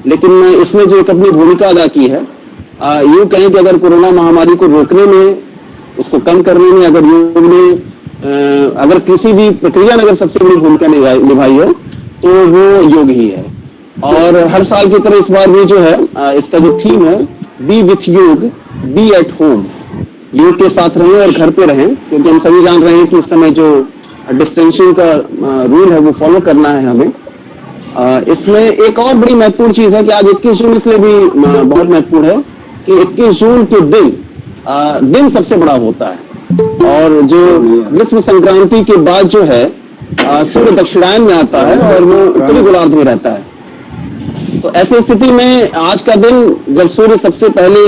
लेकिन इसमें जो एक अपनी भूमिका अदा की है, यूं कहें कि अगर कोरोना महामारी को रोकने में, उसको कम करने में अगर योग ने अगर किसी भी प्रक्रिया ने अगर सबसे बड़ी भूमिका निभाई है तो वो योग ही है। और हर साल की तरह इस बार भी जो है, इसका जो थीम है, बी विथ योग, बी एट होम, योग के साथ रहें और घर पे रहें, क्योंकि हम सभी जान रहे हैं कि इस समय जो डिस्टेंसिंग का रूल है वो फॉलो करना है हमें। इसमें एक और बड़ी महत्वपूर्ण चीज है कि आज 21 जून इसलिए भी बहुत महत्वपूर्ण है कि 21 जून के दिन सबसे बड़ा होता है, और जो विश्व संक्रांति के बाद जो है सूर्य दक्षिणायन में आता है और वो उत्तरी गोलार्ध में रहता है। तो ऐसी स्थिति में आज का दिन, जब सूर्य सबसे पहले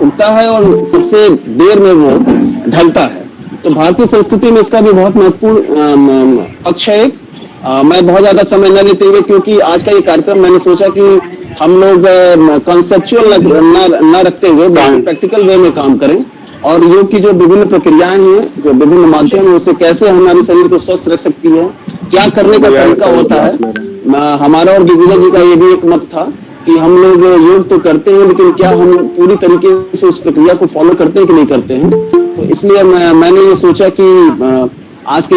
उगता है और सबसे देर में वो ढलता है, तो भारतीय संस्कृति में इसका भी बहुत महत्वपूर्ण पक्ष है। मैं बहुत ज्यादा समय न लेते हुए, क्योंकि आज का ये कार्यक्रम मैंने सोचा कि हम लोग कॉन्सेप्चुअल न रखते हुए प्रैक्टिकल वे में काम करें, और योग की जो विभिन्न प्रक्रियाएं हैं, जो विभिन्न माध्यम है, उससे कैसे हमारे शरीर को स्वस्थ रख सकती है, क्या करने का तरीका होता है। हमारा और दिग्विजय जी का ये भी एक मत था कि हम लोग योग तो करते हैं, लेकिन क्या हम पूरी तरीके से उस प्रक्रिया को फॉलो करते हैं कि नहीं करते हैं। तो इसलिए मैंने ये सोचा कि आज के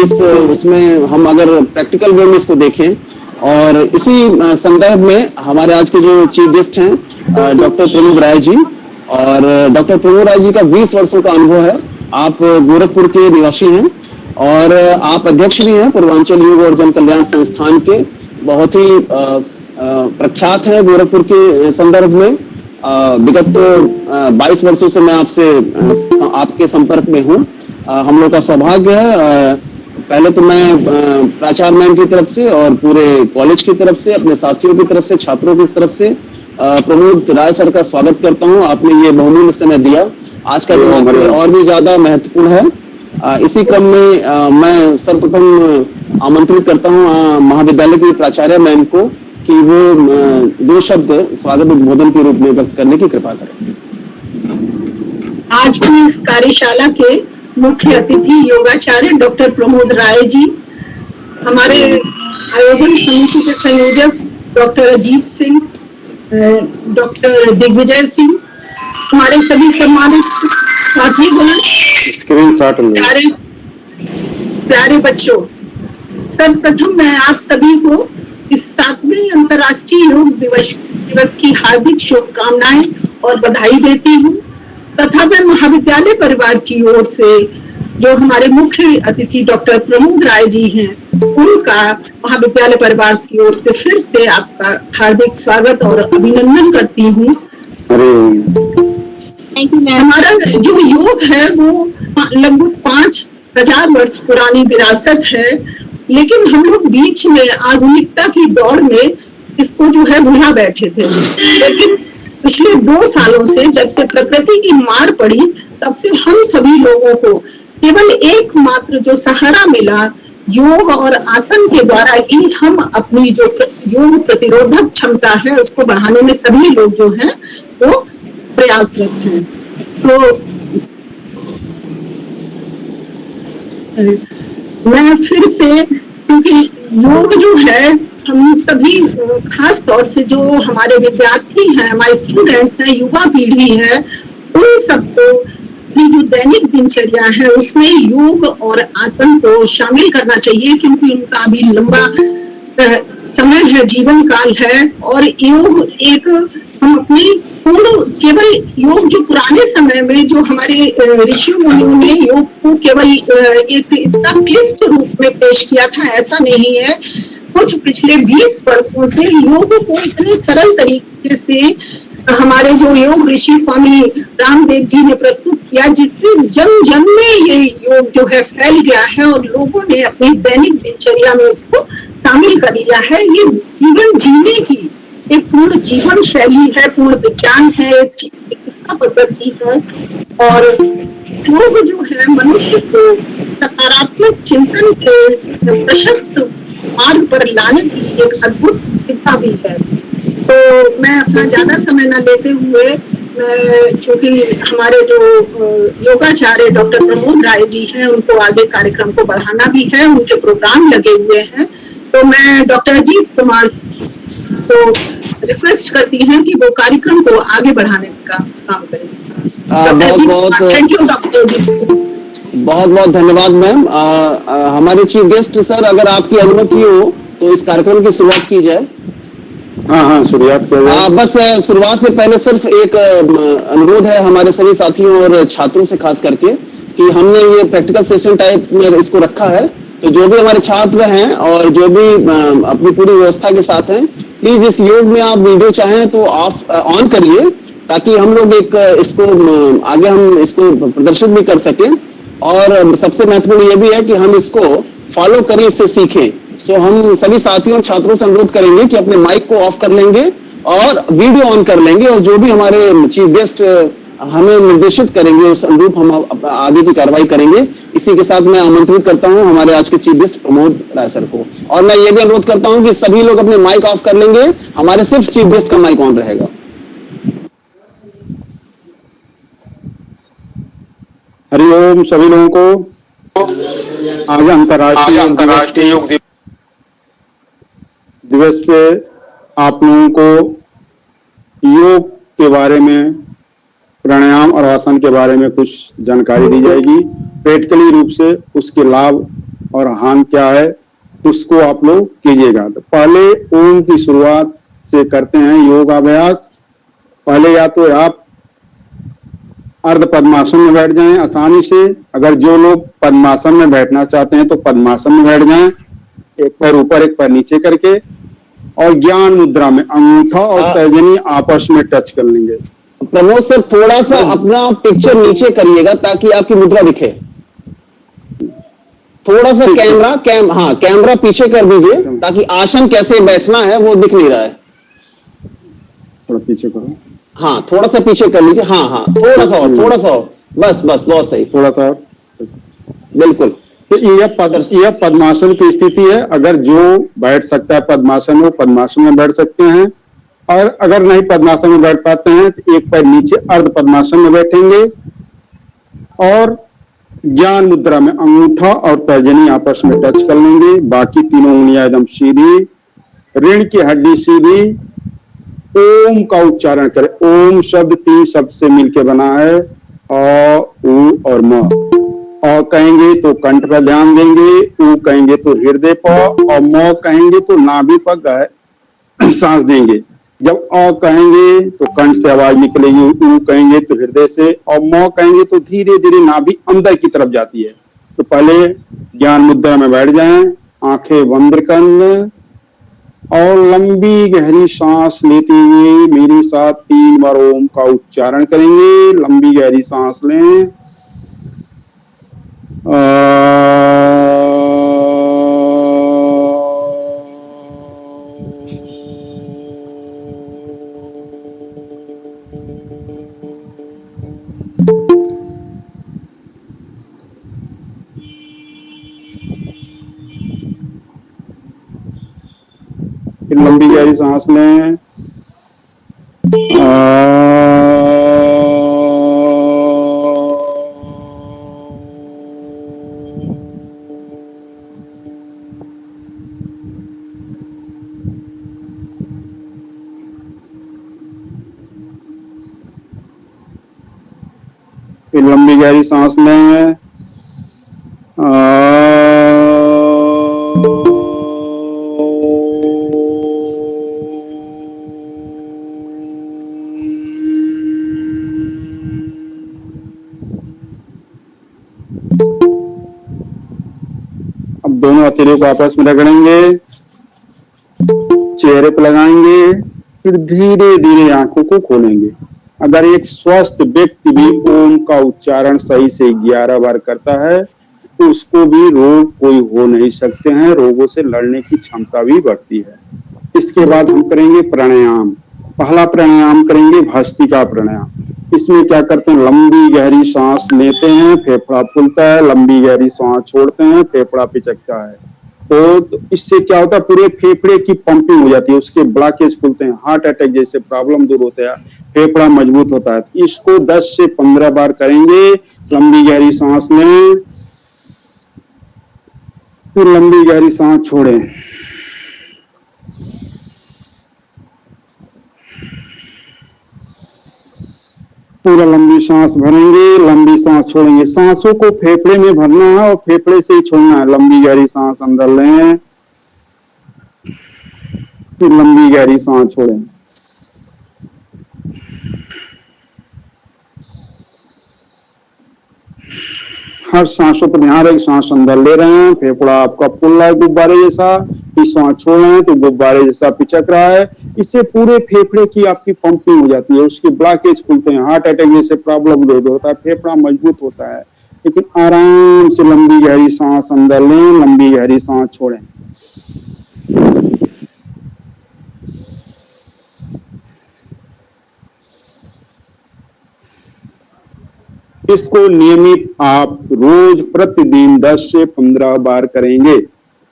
उसमें हम अगर प्रैक्टिकल वे में इसको देखें, और इसी संदर्भ में हमारे आज के जो चीफ गेस्ट हैं डॉक्टर प्रमोद राय जी, और डॉक्टर प्रमोद राय जी का 20 वर्षों का अनुभव है। आप गोरखपुर के निवासी हैं और आप अध्यक्ष भी हैं पूर्वांचल योग और जन कल्याण संस्थान के, बहुत ही प्रख्यात है गोरखपुर के संदर्भ में। विगत 22 वर्षों से मैं आपके संपर्क में हूँ। हम लोग का सौभाग्य है, पहले तो मैं प्राचार्य मैम की तरफ से और पूरे कॉलेज की तरफ से, अपने साथियों की तरफ से, छात्रों की तरफ से प्रमोद राय सर का स्वागत करता हूं। आपने ये बहुमूल्य समय दिया, आज का दिन और भी ज्यादा महत्वपूर्ण है। इसी क्रम में मैं सर्वप्रथम आमंत्रित करता हूं महाविद्यालय की प्राचार्य मैम को कि वो 2 शब्द स्वागत उद्बोधन के रूप में व्यक्त करने की कृपा करें। आज की इस कार्यशाला के मुख्य अतिथि योगाचार्य डॉक्टर प्रमोद राय जी, हमारे आयोजन समिति के संयोजक डॉक्टर अजीत सिंह, डॉक्टर दिग्विजय सिंह, हमारे सभी सम्मानित साथीगण, प्यारे बच्चों, सर्वप्रथम मैं आप सभी को इस 7वें अंतर्राष्ट्रीय योग दिवस की हार्दिक शुभकामनाएं और बधाई देती हूँ, तथा मैं महाविद्यालय परिवार की ओर से जो हमारे मुख्य अतिथि डॉक्टर प्रमोद राय जी हैं, उनका महाविद्यालय परिवार की ओर से फिर से आपका हार्दिक स्वागत और अभिनंदन करती हूँ। हमारा जो योग है वो लगभग 5000 वर्ष पुरानी विरासत है, लेकिन हम लोग बीच में आधुनिकता की दौड़ में इसको जो है भुला बैठे थे। लेकिन पिछले 2 सालों से जब से प्रकृति की मार पड़ी, तब से हम सभी लोगों को केवल एकमात्र जो सहारा मिला योग और आसन के द्वारा ही हम अपनी जो योग प्रतिरोधक क्षमता है उसको बढ़ाने में सभी लोग जो हैं वो प्रयासरत हैं। तो मैं फिर से, क्योंकि योग जो है हम सभी, खास तौर से जो हमारे विद्यार्थी हैं, हमारे स्टूडेंट्स हैं, युवा पीढ़ी है, उन सबको अपनी जो दैनिक दिनचर्या है उसमें योग और आसन को शामिल करना चाहिए, क्योंकि उनका अभी लंबा समय है, जीवन काल है। और योग एक हम अपनी केवल योग जो पुराने समय में जो हमारे ऋषि मुनियों ने योग को केवल एक इतना क्लिष्ट रूप में पेश किया था, ऐसा नहीं है। कुछ पिछले 20 वर्षों से योग को इतने सरल तरीके से हमारे जो योग ऋषि स्वामी रामदेव जी ने प्रस्तुत किया, जिससे जन जन में ये योग जो है फैल गया है और लोगों ने अपनी दैनिक दिनचर्या में इसको शामिल कर लिया है। ये जीवन जीने की एक पूर्ण जीवन शैली है, पूर्ण विज्ञान है, एक चिकित्सा पद्धति है, और योग जो है मनुष्य को सकारात्मक चिंतन के प्रशस्त मार्ग पर लाने की एक अद्भुत विद्या भी है। तो मैं अपना ज्यादा समय न लेते हुए, चूंकि हमारे जो योगाचार्य डॉक्टर प्रमोद राय जी हैं, उनको आगे कार्यक्रम को बढ़ाना भी है, उनके प्रोग्राम लगे हुए हैं, तो मैं डॉक्टर अजीत कुमार सबको रिक्वेस्ट करती हैं कि वो कार्यक्रम को आगे बढ़ाने का काम करें। थैंक यू डॉक्टर जी। बहुत बहुत धन्यवाद मैम। हमारे चीफ गेस्ट सर, अगर आपकी अनुमति हो तो इस कार्यक्रम की शुरुआत की जाए। हाँ, शुरुआत करें। बस शुरुआत से पहले सिर्फ एक अनुरोध है हमारे सभी साथियों और छात्रों से खास करके, कि हमने ये प्रैक्टिकल सेशन टाइप में इसको रखा है, तो जो भी हमारे छात्र हैं और जो भी अपनी पूरी व्यवस्था के साथ हैं, प्लीज इस योग में आप वीडियो चाहें तो ऑफ ऑन करिए, ताकि हम लोग एक इसको आगे हम इसको प्रदर्शित भी कर सकें। और सबसे महत्वपूर्ण ये भी है कि हम इसको फॉलो करें, इससे सीखें। सो हम सभी साथियों और छात्रों से अनुरोध करेंगे कि अपने माइक को ऑफ कर लेंगे और वीडियो ऑन कर लेंगे, और जो भी हमारे चीफ गेस्ट हमें निर्देशित करेंगे उस अनुरूप हम आगे की कार्रवाई करेंगे। इसी के साथ मैं आमंत्रित करता हूं हमारे आज के चीफ गेस्ट प्रमोद राय सर को, और मैं ये भी अनुरोध करता हूं कि सभी लोग अपने माइक ऑफ कर लेंगे, हमारे सिर्फ चीफ गेस्ट का माइक ऑन रहेगा। हरिओम सभी लोगों को। आज अंतर्राष्ट्रीय योग दिवस पे आप लोगों को योग के बारे में, प्राणायाम और आसन के बारे में कुछ जानकारी दी जाएगी। प्रैक्टिकली रूप से उसके लाभ और हानि क्या है उसको आप लोग कीजिएगा। तो पहले ओम की शुरुआत से करते हैं योगाभ्यास। पहले या तो आप अर्ध पद्मासन में बैठ जाएं आसानी से। अगर जो लोग पद्मासन में बैठना चाहते हैं तो पद्मासन में बैठ जाएं, एक पैर ऊपर एक पैर नीचे करके, और ज्ञान मुद्रा में अंगूठा और तर्जनी आपस में टच कर लेंगे। प्रमोद सर, थोड़ा सा अपना पिक्चर नीचे करिएगा ताकि आपकी मुद्रा दिखे। थोड़ा सा कैमरा पीछे कर दीजिए ताकि आसन कैसे बैठना है वो दिख नहीं रहा है। थोड़ा पीछे करो। हाँ, थोड़ा सा पीछे कर लीजिए। हाँ, थोड़ा सा और, बस बहुत सही, थोड़ा सा बिल्कुल। तो यह पद्मासन की स्थिति है। अगर जो बैठ सकता है पद्मासन में, पद्मासन में बैठ सकते हैं, और अगर नहीं पद्मासन में बैठ पाते हैं तो एक पैर नीचे अर्ध पद्मासन में बैठेंगे, और ज्ञान मुद्रा में अंगूठा और तर्जनी आपस में टच कर लेंगे। बाकी तीनों उंगलियां एकदम सीधी, रीढ़ की हड्डी सीधी। ओम का उच्चारण करें। ओम शब्द 3 शब्द से मिलकर बना है, अ, उ और म। अ कहेंगे तो कंठ पर ध्यान देंगे, उ कहेंगे तो हृदय पर, और म कहेंगे तो नाभि पर सांस देंगे। जब अ कहेंगे तो कंठ से आवाज निकलेगी, उ कहेंगे तो हृदय से, और म कहेंगे तो धीरे धीरे नाभि अंदर की तरफ जाती है। तो पहले ज्ञान मुद्रा में बैठ जाएं, आंखें बंद कर लें, और लंबी गहरी सांस लेते हुए मेरे साथ 3 बार ओम का उच्चारण करेंगे। लंबी गहरी सांस लें। फिर लंबी गहरी सांस लें। फिर लंबी गहरी सांस लें। अब दोनों हथेलियों को आपस में रगड़ेंगे, चेहरे पर लगाएंगे, फिर धीरे धीरे आंखों को खोलेंगे। अगर एक स्वस्थ व्यक्ति भी ओम का उच्चारण सही से 11 बार करता है तो उसको भी रोग कोई हो नहीं सकते हैं, रोगों से लड़ने की क्षमता भी बढ़ती है। इसके बाद हम करेंगे प्राणायाम। पहला प्राणायाम करेंगे भस्त्रिका प्राणायाम। इसमें क्या करते हैं, लंबी गहरी सांस लेते हैं, फेफड़ा फूलता है, लंबी गहरी सांस छोड़ते हैं, फेफड़ा पिचकता है। तो इससे क्या होता है, पूरे फेफड़े की पंपिंग हो जाती है, उसके ब्लॉकेज खुलते हैं, हार्ट अटैक जैसे प्रॉब्लम दूर होता है, फेफड़ा मजबूत होता है। इसको 10 से 15 बार करेंगे। लंबी गहरी सांस लें, फिर लंबी गहरी सांस छोड़ें, पूरा लंबी सांस भरेंगे, लंबी सांस छोड़ेंगे। सांसों को फेफड़े में भरना है और फेफड़े से ही छोड़ना है। लंबी गहरी सांस अंदर लें, फिर लंबी गहरी सांस छोड़ें। हर सांसों पर ध्यान रखें। सांस अंदर ले रहे हैं, फेफड़ा आपका फूल रहा है गुब्बारे जैसा, इस सांस छोड़ रहे हैं तो गुब्बारे जैसा पिचक रहा है। इससे पूरे फेफड़े की आपकी पंपिंग हो जाती है, उसके ब्लॉकेज खुलते हैं, हार्ट अटैक जैसे प्रॉब्लम दूर होता है, फेफड़ा मजबूत होता है। लेकिन आराम से लंबी गहरी सांस अंदर लें, लंबी गहरी सांस छोड़ें। इसको नियमित आप रोज प्रतिदिन 10 से 15 बार करेंगे।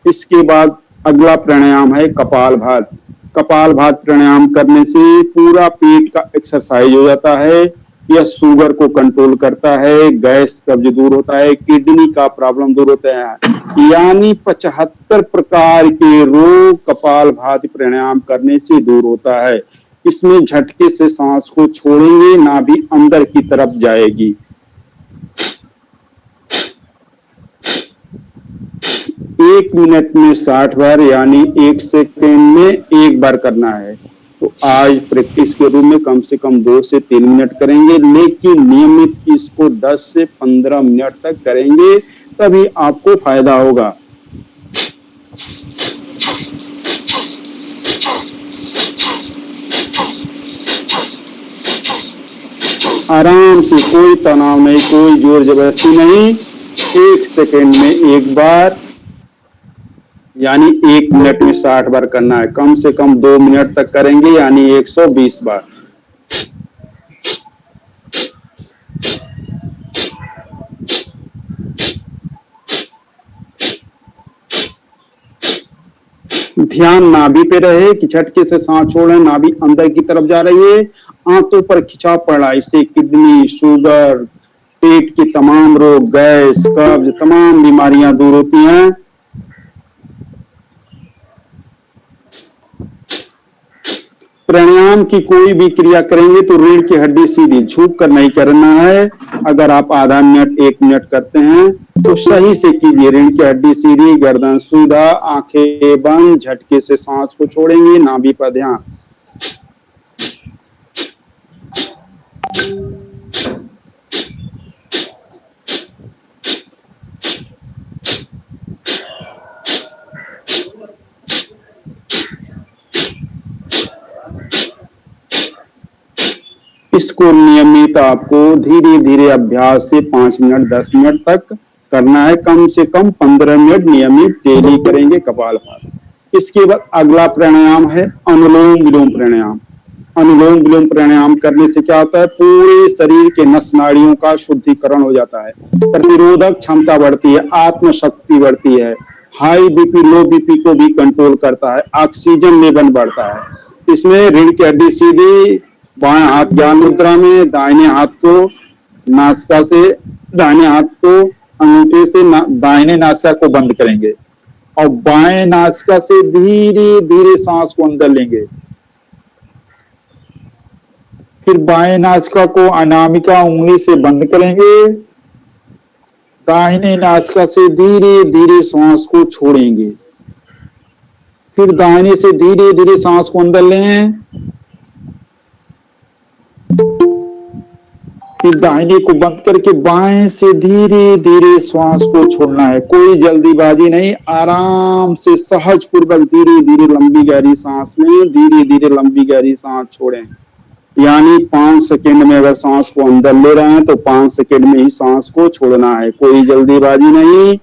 इसके बाद अगला प्राणायाम है कपालभाति। कपालभाति प्राणायाम करने से पूरा पेट का एक्सरसाइज हो जाता है। यह शुगर को कंट्रोल करता है, गैस कब्ज दूर होता है, किडनी का प्रॉब्लम दूर होता है। यानी 75 प्रकार के रोग कपालभाति प्राणायाम करने से दूर होता है। इसमें झटके से सांस को छोड़ेंगे, नाभि अंदर की तरफ जाएगी। 1 मिनट में 60 बार, यानी 1 सेकेंड में 1 बार करना है। तो आज प्रैक्टिस के रूप में कम से कम 2 से 3 मिनट करेंगे, लेकिन नियमित इसको 10 से 15 मिनट तक करेंगे, तभी आपको फायदा होगा। आराम से, कोई तनाव नहीं, कोई जोर जबरदस्ती नहीं। 1 सेकेंड में 1 बार, यानी 1 मिनट में 60 बार करना है। कम से कम 2 मिनट तक करेंगे, यानी 120 बार। ध्यान नाभि पे रहे कि झटके से सांस छोड़ें, नाभि अंदर की तरफ जा रही है, आंतों पर खिंचाव पड़ रहा है। इससे किडनी, शुगर, पेट के तमाम रोग, गैस, कब्ज, तमाम बीमारियां दूर होती हैं। प्राणायाम की कोई भी क्रिया करेंगे तो रीढ़ की हड्डी सीधी, झुक कर नहीं करना है। अगर आप आधा मिनट 1 मिनट करते हैं तो सही से कीजिए। रीढ़ की हड्डी सीधी, गर्दन सीधा, आंखें बंद, झटके से सांस को छोड़ेंगे, नाभि पर ध्यान। इसको नियमित आपको धीरे धीरे अभ्यास से 5 मिनट 10 मिनट तक करना है। कम से कम 15 मिनट नियमित डेली करेंगे कपालभाति। इसके बाद अगला प्राणायाम है अनुलोम विलोम प्राणायाम। अनुलोम विलोम प्राणायाम करने से क्या होता है, पूरे शरीर के नस नाड़ियों का शुद्धिकरण हो जाता है, प्रतिरोधक क्षमता बढ़ती है, आत्मशक्ति बढ़ती है, हाई बीपी लो बीपी को भी कंट्रोल करता है, ऑक्सीजन लेवल बढ़ता है। इसमें रीढ़ की हड्डी सीधी, बाएं हाथ ज्ञान मुद्रा में, दाहिने हाथ को नासिका से, दाहिने हाथ को अंगूठे से दाहिने नासिका को बंद करेंगे और बाएं नासिका से धीरे धीरे सांस को अंदर लेंगे। फिर बाएं नासिका को अनामिका उंगली से बंद करेंगे, दाहिने नासिका से धीरे धीरे सांस को छोड़ेंगे। फिर दाहिने से धीरे धीरे सांस को अंदर लें, फिर दाहिने को बंद करके बाएं से धीरे धीरे श्वास को छोड़ना है। कोई जल्दीबाजी नहीं, आराम से सहज पूर्वक धीरे धीरे लंबी गहरी सांस लें, धीरे धीरे लंबी गहरी सांस छोड़ें। यानी 5 सेकेंड में अगर सांस को अंदर ले रहे हैं तो 5 सेकेंड में ही सांस को छोड़ना है, कोई जल्दीबाजी नहीं।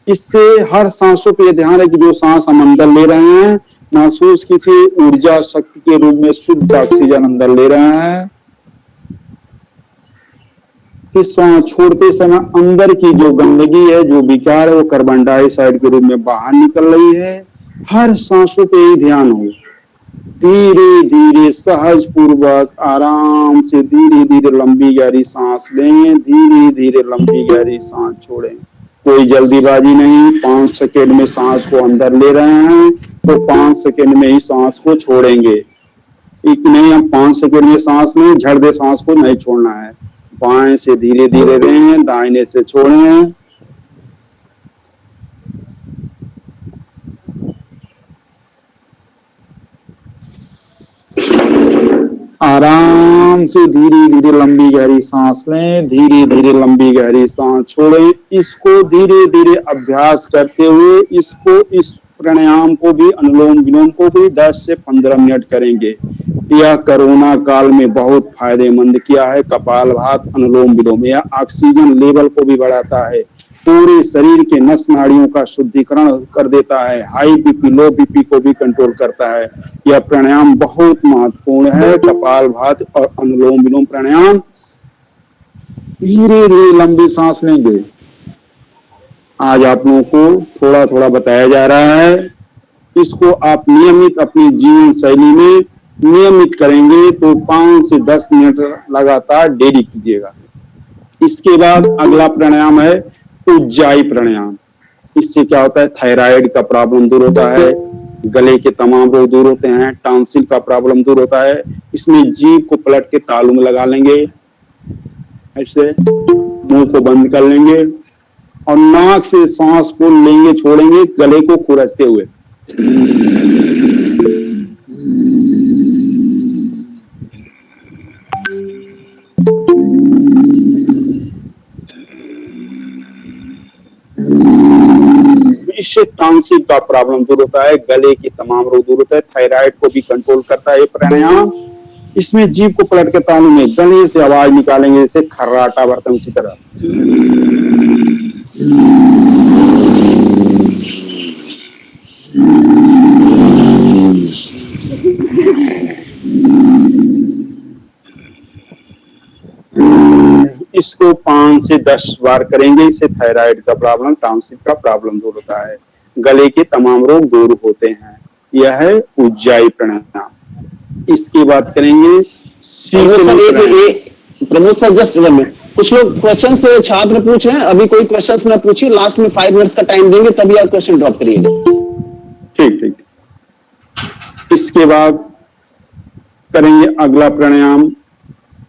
इससे हर सांसों पे ध्यान है कि जो सांस हम अंदर ले रहे हैं, महसूस किसी ऊर्जा शक्ति के रूप में शुद्ध ऑक्सीजन अंदर ले रहे हैं। सांस छोड़ते समय अंदर की जो गंदगी है, जो विकार है, वो कार्बन डाइऑक्साइड के रूप में बाहर निकल रही है। हर सांसों पे ही ध्यान हो, धीरे धीरे सहज पूर्वक आराम से धीरे धीरे लंबी गहरी सांस लें, धीरे धीरे लंबी गहरी सांस छोड़ें। कोई जल्दीबाजी नहीं। 5 सेकेंड में सांस को अंदर ले रहे हैं तो 5 सेकेंड में ही सांस को छोड़ेंगे। एक नहीं, हम 5 सेकंड में सांस लें, झड़ दे सांस को नहीं छोड़ना है। बाएं से धीरे धीरे लें, दाहिने से छोड़ें। आराम से धीरे धीरे लंबी गहरी सांस लें, धीरे धीरे लंबी गहरी सांस छोड़ें। इसको धीरे धीरे अभ्यास करते हुए इस प्राणायाम को भी, अनुलोम विलोम को भी 10 से 15 मिनट करेंगे। यह कोरोना काल में बहुत फायदेमंद किया है। कपालभाति, अनुलोम विलोम, यह ऑक्सीजन लेवल को भी बढ़ाता है, पूरे शरीर के नस नाड़ियों का शुद्धिकरण कर देता है, हाई बीपी लो बीपी को भी कंट्रोल करता है। यह प्राणायाम बहुत महत्वपूर्ण है। कपालभाति और अनुलोम विलोम प्राणायाम। धीरे धीरे लंबी सांस लेंगे। आज आप लोगों को थोड़ा थोड़ा बताया जा रहा है। इसको आप नियमित अपनी जीवन शैली में नियमित करेंगे तो 5 से 10 मिनट लगातार डेली कीजिएगा। इसके बाद अगला प्राणायाम है उज्जाई प्राणायाम। इससे क्या होता है, थायराइड का प्रॉब्लम दूर होता है, गले के तमाम रोग दूर होते हैं, टॉन्सिल का प्रॉब्लम दूर होता है। इसमें जीभ को पलट के तालू में लगा लेंगे, ऐसे मुंह को बंद कर लेंगे और नाक से सांस को लेंगे, छोड़ेंगे, गले को खुरचते हुए। इससे टॉन्सिल का प्रॉब्लम दूर होता है, गले की तमाम रोग दूर होता है, थायराइड को भी कंट्रोल करता है ये प्राणायाम। इसमें जीभ को पलट के तालू में गले से आवाज निकालेंगे, जैसे खर्राटा भरते हैं उसी तरह। इसको 5 से 10 बार करेंगे। इससे थायराइड का प्रॉब्लम, टॉन्सिल का प्रॉब्लम दूर होता है, गले के तमाम रोग दूर होते हैं। यह है उज्जाई प्राणायाम। इसकी बात करेंगे प्रमोद सर, जस्ट 1 मिनट। कुछ लोग क्वेश्चन से छात्र पूछ रहे हैं, अभी कोई क्वेश्चन ना पूछिए, लास्ट में 5 मिनट्स का टाइम देंगे, तभी आप क्वेश्चन ड्रॉप करिएगा। ठीक ठीक। इसके बाद करेंगे अगला प्राणायाम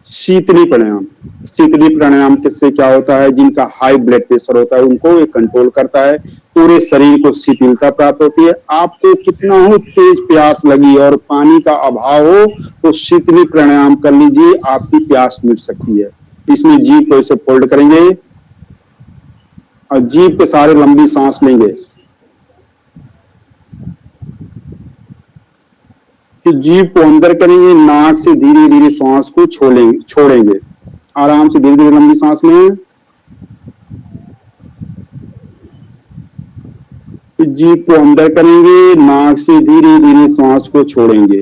शीतली प्राणायाम। शीतली प्राणायाम किससे क्या होता है, जिनका हाई ब्लड प्रेशर होता है उनको ये कंट्रोल करता है, पूरे शरीर को शिथिलता प्राप्त होती है। आपको कितना हो तेज प्यास लगी और पानी का अभाव हो तो शीतली प्राणायाम कर लीजिए, आपकी प्यास मिट सकती है। इसमें जीभ को ऐसे फोल्ड करेंगे और जीभ के सहारे लंबी सांस लेंगे। जीभ को अंदर करेंगे, नाक से धीरे धीरे सांस को छोड़ेंगे। आराम से धीरे धीरे लंबी सांस लें। जीभ को अंदर करेंगे, नाक से धीरे धीरे सांस को छोड़ेंगे।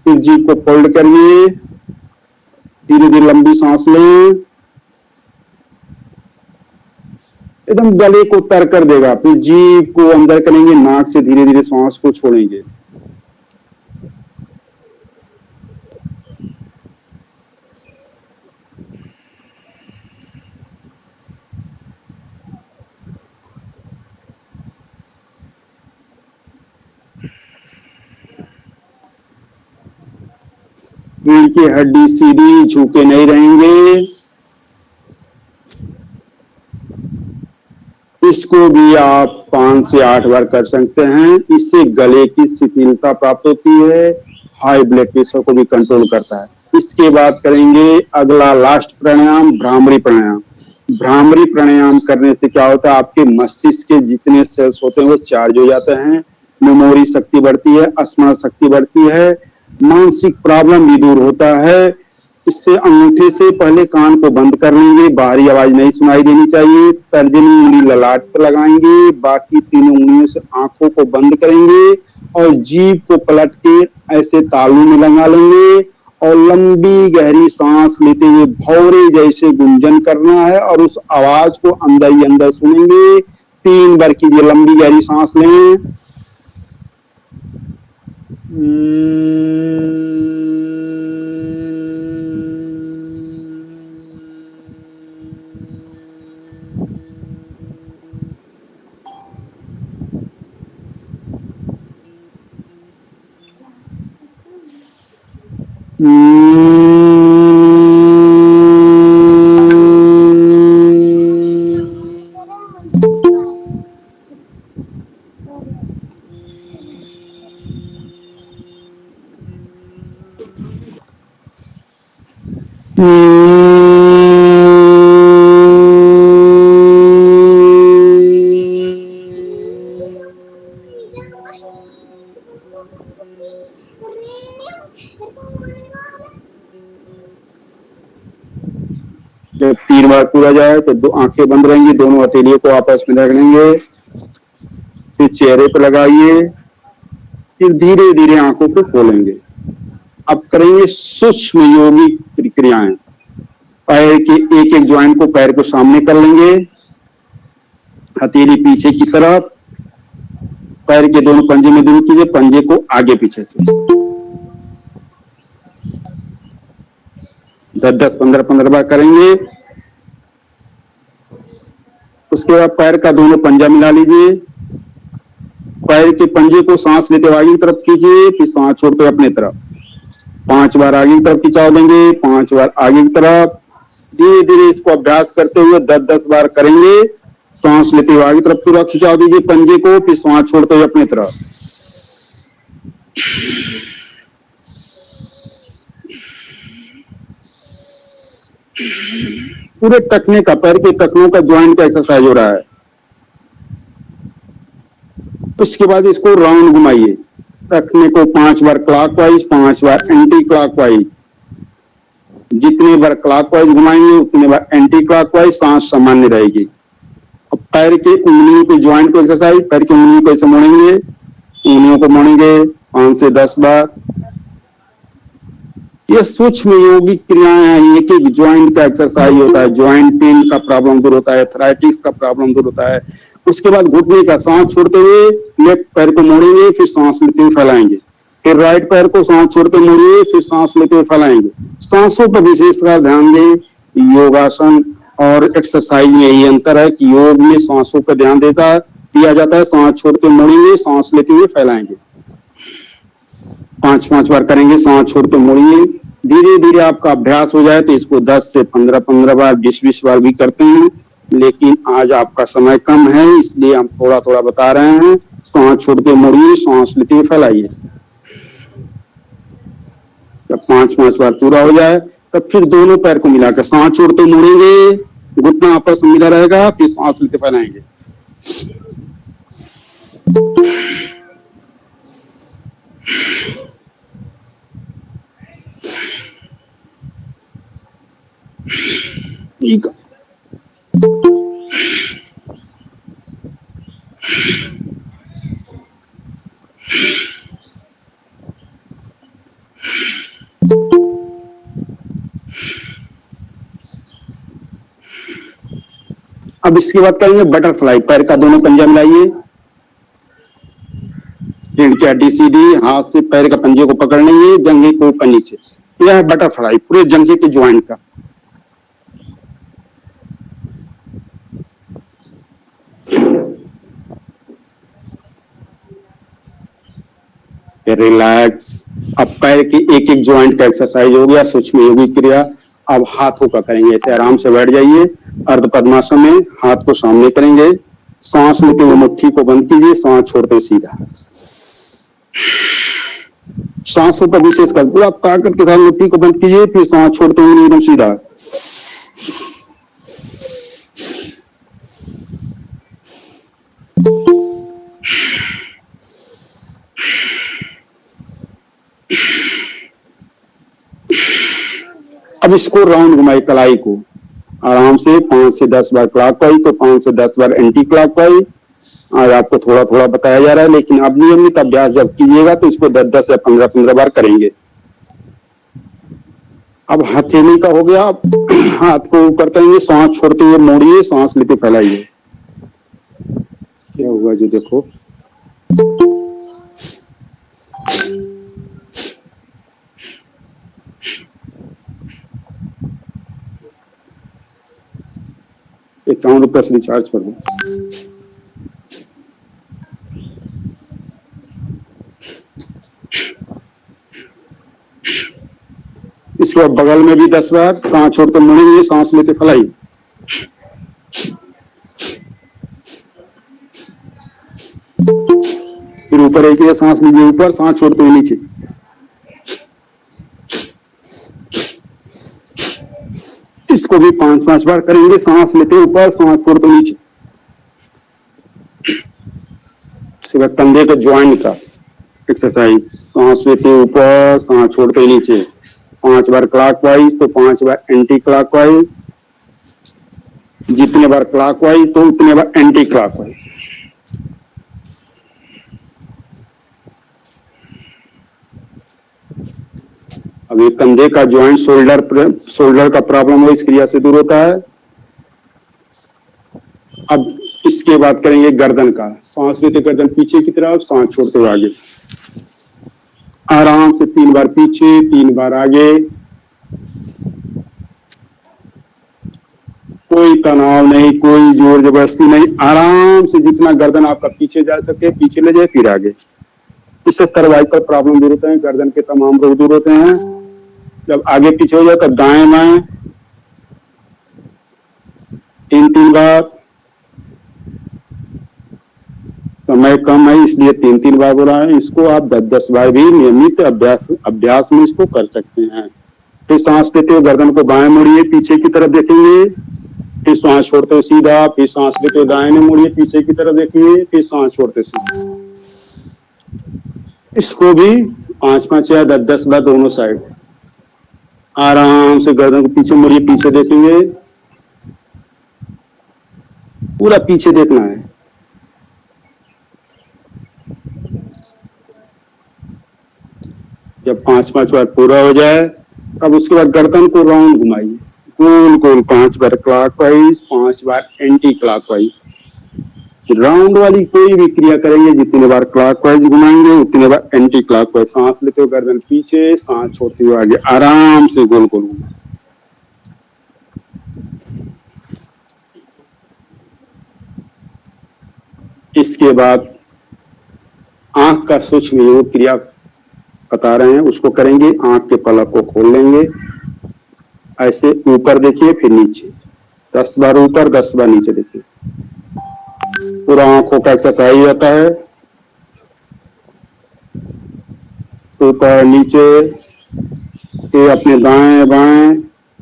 फिर जीभ को फोल्ड करिए, धीरे धीरे लंबी सांस लें, एकदम गले को तर कर देगा। फिर जीभ को अंदर करेंगे, नाक से धीरे धीरे सांस को छोड़ेंगे। रीढ़ की हड्डी सीधी, झुके नहीं रहेंगे। इसको भी आप 5 से 8 बार कर सकते हैं। इससे गले की शिथिलता प्राप्त होती है, हाई ब्लड प्रेशर को भी कंट्रोल करता है। इसके बाद करेंगे अगला लास्ट प्राणायाम भ्रामरी प्राणायाम। भ्रामरी प्राणायाम करने से क्या होता है, आपके मस्तिष्क के जितने सेल्स होते हैं वो चार्ज हो जाते हैं, मेमोरी शक्ति बढ़ती है, स्मरण शक्ति बढ़ती है, मानसिक प्रॉब्लम भी दूर होता है। इससे अंगूठे से पहले कान को बंद कर लेंगे, बाहरी आवाज नहीं सुनाई देनी चाहिए। तर्जनी उंगली ललाट पर लगाएंगे, बाकी तीनों उंगलियों से आंखों को बंद करेंगे और जीभ को पलट के ऐसे तालू में लगा लेंगे और लंबी गहरी सांस लेते हुए भौरे जैसे गुंजन करना है और उस आवाज को अंदर ही अंदर सुनेंगे। 3 बार कीजिए, लंबी गहरी सांस लें। जब 3 बार पूरा जाए तो दो आंखें बंद रहेंगी, दोनों हथेलियों को आपस में रगड़ेंगे, फिर चेहरे पर लगाइए, फिर धीरे धीरे आंखों को खोलेंगे। अब करेंगे सूक्ष्म योगिक प्रक्रियाएं। पैर के एक एक ज्वाइंट को पैर को सामने कर लेंगे, हथेली पीछे की तरफ, पैर के दोनों पंजे में दूर कीजिए, पंजे को आगे पीछे से 10-10, 15-15 बार करेंगे। उसके बाद पैर का दोनों पंजा मिला लीजिए, पैर के पंजे को सांस लेते हुए आगे की तरफ कीजिए, फिर सांस छोड़ते हुए अपने तरफ 5 बार आगे की तरफ खिंचाव देंगे, 5 बार आगे की तरफ। धीरे धीरे इसको अभ्यास करते हुए 10-10 बार करेंगे। सांस लेते हुए आगे की तरफ पूरा खिंचाव दीजिए पंजे को, फिर सांस छोड़ते हुए अपने तरफ। पूरे टखने का, पैर के टखनों का ज्वाइंट का एक्सरसाइज हो रहा है। उसके बाद इसको राउंड घुमाइए, टखने को 5 बार क्लॉकवाइज, 5 बार एंटी क्लॉकवाइज। जितने बार क्लॉकवाइज घुमाएंगे उतने बार एंटी क्लॉकवाइज, सांस सामान्य रहेगी। अब पैर के उंगलियों के ज्वाइंट को एक्सरसाइज, पैर की उंगलियों को ऐसे मोड़ेंगे, उंगलियों को मोड़ेंगे 5 से 10 बार। ये सूक्ष्म योगिक क्रियाएं हैं, एक एक ज्वाइंट का एक्सरसाइज होता है। ज्वाइंट पेन का प्रॉब्लम दूर होता है, आर्थराइटिस का प्रॉब्लम दूर होता है। उसके बाद घुटने का, सांस छोड़ते हुए लेफ्ट पैर को मोड़ेंगे, फिर सांस लेते हुए फैलाएंगे, फिर राइट पैर को सांस छोड़ते मोड़िए, फिर सांस लेते हुए फैलाएंगे। सांसों पर विशेषकर ध्यान दें। योगासन और एक्सरसाइज में यही अंतर है कि योग में सांसों पर ध्यान दिया जाता है, सांस छोड़ते मोड़ेंगे, सांस लेते हुए फैलाएंगे। 5-5 बार करेंगे, सांस छोड़ते मोड़िए। धीरे धीरे आपका अभ्यास हो जाए तो इसको 10 से 15-15 बार, 20-20 बार भी करते हैं। लेकिन आज आपका समय कम है, इसलिए हम थोड़ा थोड़ा बता रहे हैं। सांस छोड़ते मोड़िए, सांस लेते हुए फैलाइए। जब 5-5 बार पूरा हो जाए तब फिर दोनों पैर को मिलाकर सांस छोड़ते मोड़ेंगे, घुटना आपस में मिला रहेगा, फिर सांस लेते फैलाएंगे। ठीक। अब इसके बाद करेंगे बटरफ्लाई। पैर का दोनों पंजा मिलाइए, रीढ़ की हड्डी सीधी, हाथ से पैर का पंजे को पकड़ लेंगे, जंघे को ऊपर नीचे। यह है बटरफ्लाई, पूरे जंघे के ज्वाइंट का। रिलैक्स। अब पैर के एक एक ज्वाइंट का एक्सरसाइज हो गया, सूक्ष्म योगिक क्रिया। अब हाथों का करेंगे। ऐसे आराम से बैठ जाइए, अर्ध पद्मासन में हाथ को सामने करेंगे। सांस लेते हुए मुट्ठी को बंद कीजिए, सांस छोड़ते सीधा। सांसों पर विशेष कर पूरा ताकत के साथ मुट्ठी को बंद कीजिए, फिर सांस छोड़ते हुए एकदम सीधा। अब इसको राउंड घुमाई, कलाई को आराम से 5 से 10 बार क्लॉकवाइज, तो 5 से 10 बार एंटी क्लॉकवाइज। आज आपको थोड़ा थोड़ा बताया जा रहा है, लेकिन अब नियमित अभ्यास जब कीजिएगा तो इसको 10-10 या 15-15 बार करेंगे। अब हथेली का हो गया। हाथ को ऊपर करेंगे, सांस छोड़ते हुए मोड़िए, सांस लेते फैलाइए। क्या हुआ जी, देखो ₹51 से रिचार्ज कर दो। इसके बाद बगल में भी 10 बार सांस छोड़ते मुड़ेंगे, सांस लेते फलाई। फिर ऊपर एक सांस लीजिए, ऊपर सांस छोड़ते हुए नीचे। इसको भी 5-5 बार करेंगे, सांस लेते ऊपर, सांस छोड़ते नीचे। इसके बाद कंधे के ज्वाइंट का एक्सरसाइज, सांस लेते ऊपर, सांस छोड़ते नीचे। 5 बार क्लॉकवाइज तो 5 बार एंटी क्लॉकवाइज, जितने बार क्लॉकवाइज तो उतने बार एंटी क्लॉकवाइज। अभी कंधे का ज्वाइंट, शोल्डर का प्रॉब्लम हो, इस क्रिया से दूर होता है। अब इसके बाद करेंगे गर्दन का, सांस लेते गर्दन पीछे की तरफ, सांस छोड़ते हुए आगे। आराम से 3 बार पीछे, 3 बार आगे। कोई तनाव नहीं, कोई जोर जबरदस्ती नहीं, आराम से जितना गर्दन आपका पीछे जा सके पीछे ले जाए, फिर आगे। इससे सर्वाइकल प्रॉब्लम दूर होते हैं, गर्दन के तमाम रोग दूर होते हैं। जब आगे पीछे हो जाए तब दाएं बाएं 3-3 बार। समय कम है इसलिए 3-3 बार बोला है। इसको आप 10-10 बार भी नियमित अभ्यास में इसको कर सकते हैं। फिर सांस लेते हुए गर्दन को बाएं मोड़िए, पीछे की तरफ देखेंगे, फिर सांस छोड़ते हुए सीधा, फिर सांस लेते हुए दाएं मोड़िए, पीछे की तरफ देखेंगे, फिर सांस छोड़ते सीधा। इसको भी 5-5 या 10-10 बार दोनों साइड। आराम से गर्दन को पीछे मोड़िए, पीछे देखेंगे, पूरा पीछे देखना है। जब 5-5 बार पूरा हो जाए तब उसके बाद गर्दन को राउंड घुमाइए, गोल गोल 5 बार क्लॉकवाइज, 5 बार एंटी क्लॉकवाइज। राउंड वाली कोई भी क्रिया करेंगे, जितने बार क्लॉकवाइज घुमाएंगे उतने बार एंटी क्लॉकवाइज। सांस लेते हुए गर्दन पीछे, सांस छोड़ते हुए आगे, आराम से गोल गोल घुमाएं। इसके बाद आंख का सूक्ष्म योग क्रिया बता रहे हैं, उसको करेंगे। आंख के पलक को खोल लेंगे, ऐसे ऊपर देखिए फिर नीचे, 10 बार ऊपर 10 बार नीचे देखिए। पूरा आंखों का एक्सरसाइज होता है। ऊपर नीचे, फिर अपने दाएं बाएं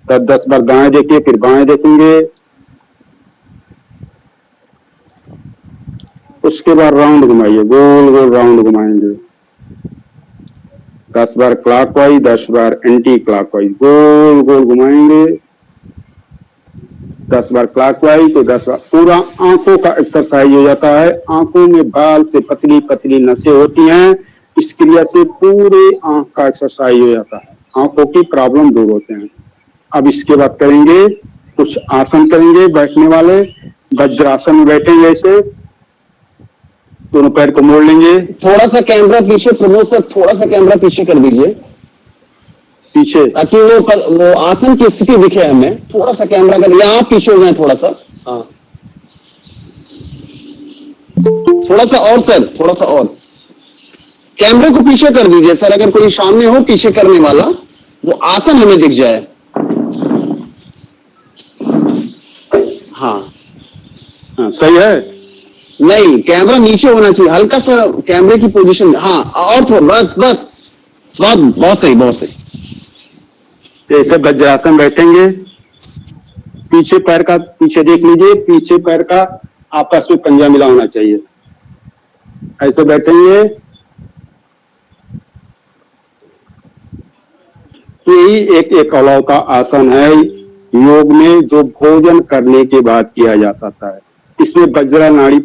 10-10 बार दाएं देखिए, फिर बाएं देखेंगे। उसके बाद राउंड घुमाइए, गोल गोल राउंड घुमाएंगे। 10 बार क्लॉकवाइज, 10 बार एंटी क्लॉकवाइज, गोल गोल घुमाएंगे। 10 बार क्लॉकवाइज तो 10 बार। पूरा आंखों का एक्सरसाइज हो जाता है। आंखों में बाल से पतली पतली नसें होती हैं, इस क्रिया से पूरे आंख का एक्सरसाइज हो जाता है, आंखों की प्रॉब्लम दूर होते हैं। अब इसके बाद करेंगे कुछ आसन करेंगे बैठने वाले। वज्रासन में बैठेंगे, ऐसे दोनों पैर को मोड़ लेंगे। थोड़ा सा कैमरा पीछे, प्रमोद सर थोड़ा सा कैमरा पीछे कर दीजिए पीछे, ताकि वो आसन की स्थिति दिखे हमें। थोड़ा सा कैमरा कर, यहाँ पीछे हो जाए थोड़ा सा। हाँ, थोड़ा सा और सर, थोड़ा सा और कैमरे को पीछे कर दीजिए सर। अगर कोई सामने हो पीछे करने वाला, वो आसन हमें दिख जाए। हाँ हाँ सही है। नहीं, कैमरा नीचे होना चाहिए, हल्का सा कैमरे की पोजीशन। हाँ, और थोड़ा, बस बस, बहुत बहुत सही, बहुत सही। ऐसे वज्रासन बैठेंगे। पीछे पैर का पीछे देख लीजिए, पीछे पैर का आपस में पंजा मिला होना चाहिए। ऐसे बैठेंगे। यही एक एकलौता आसन है योग में जो भोजन करने के बाद किया जा सकता है। इसमें वज्रा नाड़ी